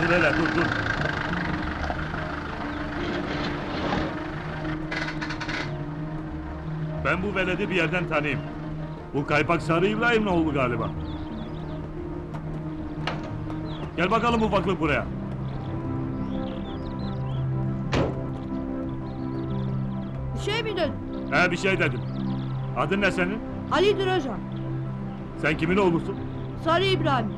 Dur hele dur. Ben bu veledi bir yerden tanıyayım. Bu Kaypak Sarı İbrahim'in oğlu galiba. Gel bakalım ufaklık buraya. Bir şey mi dedin? He bir şey dedim. Adın ne senin? Ali Diracan. Sen kimin oğlusun? Sarı İbrahim.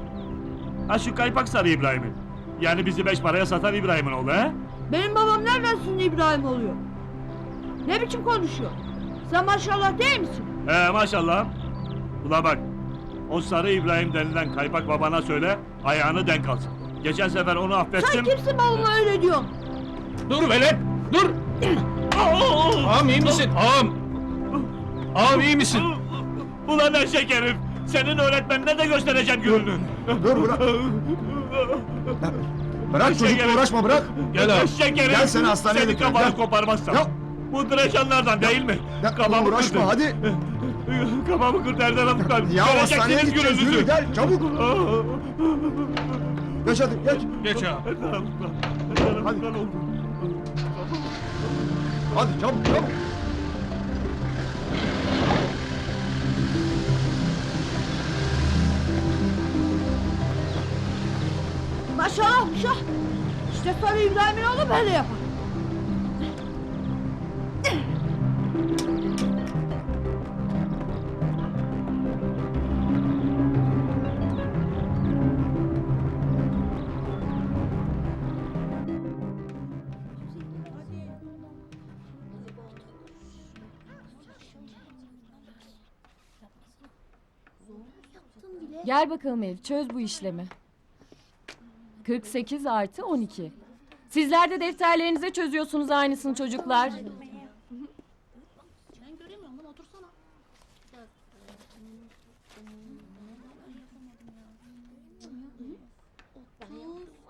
Ha şu Kaypak Sarı İbrahim'in. Yani bizi 5 paraya satan İbrahim'in oğlu he? Benim babam nereden sizin İbrahim oluyor? Ne biçim konuşuyor? Sen maşallah değil misin? He maşallah. Ula bak. O Sarı İbrahim denilen Kaypak babana söyle, ayağını denk alsın. Geçen sefer onu affettim. Sen kimsin babama öyle diyorsun? Dur velet, dur! Ağam iyi misin? Ağam! Ağam iyi misin? Ulan eşek herif! Senin öğretmenine de göstereceğim gününü. Dur bırak. Bırak Eşek çocukla herif. uğraşma bırak. Gel ağam. Eşek herif! Gel seni hastaneye Seni götürelim, kafanı gel. koparmazsam. Ya. Bu dreşanlardan değil mi? Ya, Kafamı uğraşma kırdın. hadi. Kafamı kırdı Erdem Afgan. Ya hastaneye gideceğiz yürü gel çabuk. Geç hadi geç. Geç ağam. Erdem Afgan. Erdem Hadi. Afgan oldu. Hadi çabuk çabuk. Maşallah şah. İşte Sarı İbrahim'in oğlu böyle yapar. Gel bakalım Elif, çöz bu işlemi. 48 artı 12. Sizler de defterlerinize çözüyorsunuz aynısını çocuklar.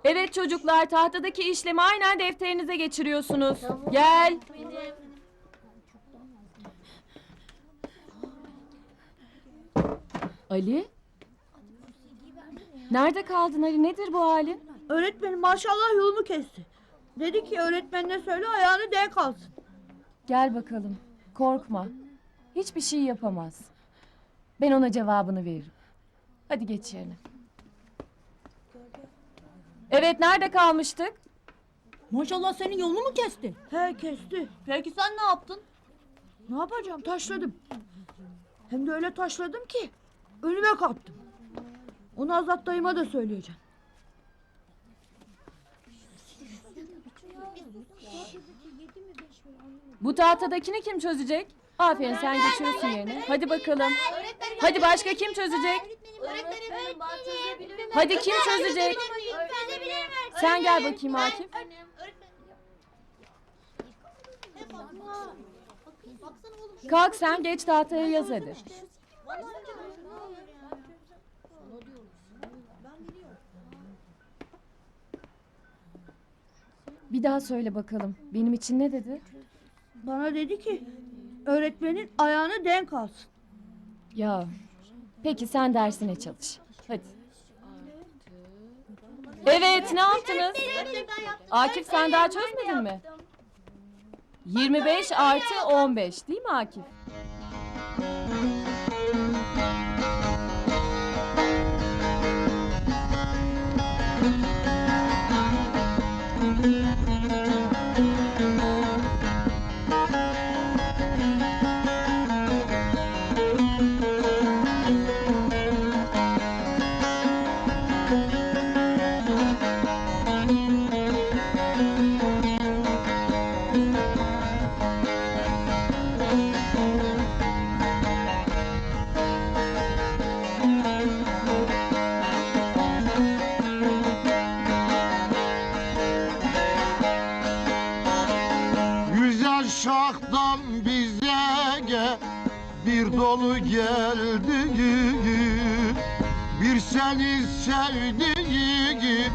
Evet çocuklar, tahtadaki işlemi aynen defterinize geçiriyorsunuz. Gel. Ali? Nerede kaldın Ali? Nedir bu halin? Öğretmenim maşallah yolumu kesti. Dedi ki öğretmenine söyle ayağını denk alsın. Gel bakalım. Korkma. Hiçbir şey yapamaz. Ben ona cevabını veririm. Hadi geç yerine. Evet, nerede kalmıştık? Maşallah senin yolunu mu kesti? He kesti. Peki sen ne yaptın? Ne yapacağım taşladım. Hem de öyle taşladım ki önüme kaptım. Onu Azat dayıma da söyleyeceğim. Bu tahtadakini kim çözecek? Aferin, sen geçiyorsun yerine. Hadi bakalım. Hadi başka kim çözecek? Öğretmenim ben çözebilirim. Hadi kim çözecek? Sen gel bakayım Akif. Kalk sen, geç tahtaya yaz hadi. Bir daha söyle bakalım. Benim için ne dedi? Bana dedi ki öğretmenin ayağını denk alsın. Ya, peki sen dersine çalış. Hadi. Evet, ne yaptınız? Akif sen daha çözmedin mi? 25 artı 15 değil mi Akif? Güzel şahtan bize bir dolu geldi. Bir seni sevdiği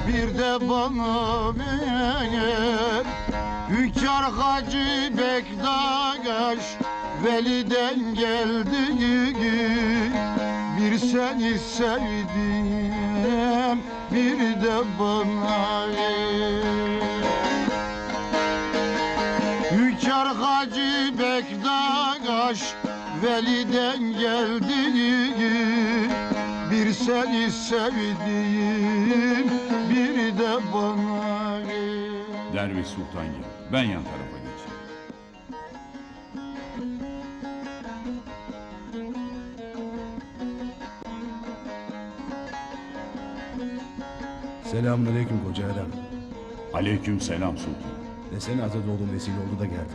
bir de bana ver. Hünkâr Hacı Bektaş Veli'den geldi. Bir seni sevdim bir de bana ver. Hünkâr Hacı Bektaş Veli'den geldi, bir seni sevdiğim, bir de bana ver. Derviş Sultan gel. Ben yan tarafa geçeyim. Selamünaleyküm koca adam. Aleyküm selam sultan. Desene Azadoğlu vesile oldu da geldi.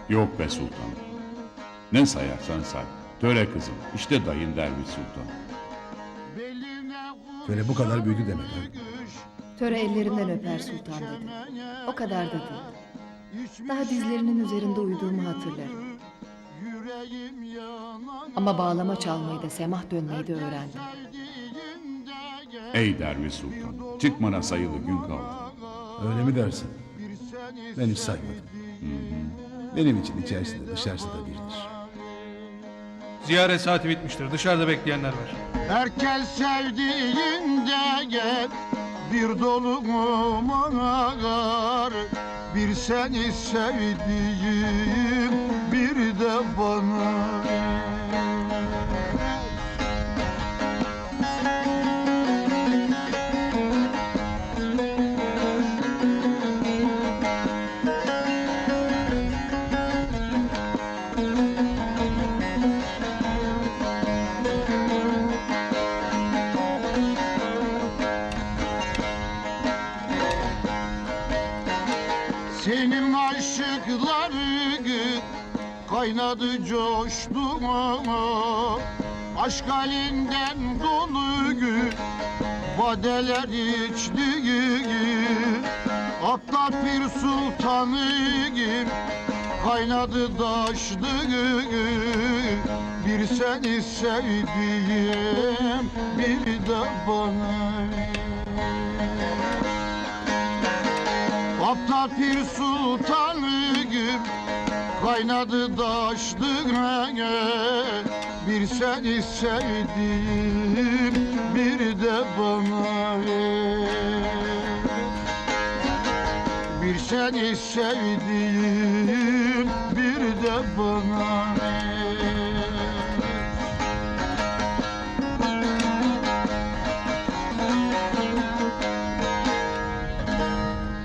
Yok be sultan. Ne sayarsan say. Töre kızım. İşte dayın Derviş Sultan. Böyle bu kadar büyüdü demek ha. Töre ellerinden öper sultan dedi. O kadar da değil. Daha dizlerinin üzerinde uyuduğumu hatırlarım. Ama bağlama çalmayı da semah dönmeyi de öğrendim. Ey Derviş Sultan. Çıkmana sayılı gün kaldı. Öyle mi dersin? Ben hiç saymadım. Benim için içerisi de dışarısı da birdir. Ziyaret saati bitmiştir. Dışarıda bekleyenler var. Herkes sevdiğinde gel, bir dolu manar, bir seni sevdiğim, bir de bana. Senin aşıkları kaynadı coştu, aşk halinden dolu badeler içti. Hatta Pir Sultanı kaynadı taştı, bir seni sevdiğim, bir de bana. Hatta Pir Sultanı kaynadı taştı, bir seni sevdiğim, bir de bana ver. Bir seni sevdiğim, bir de bana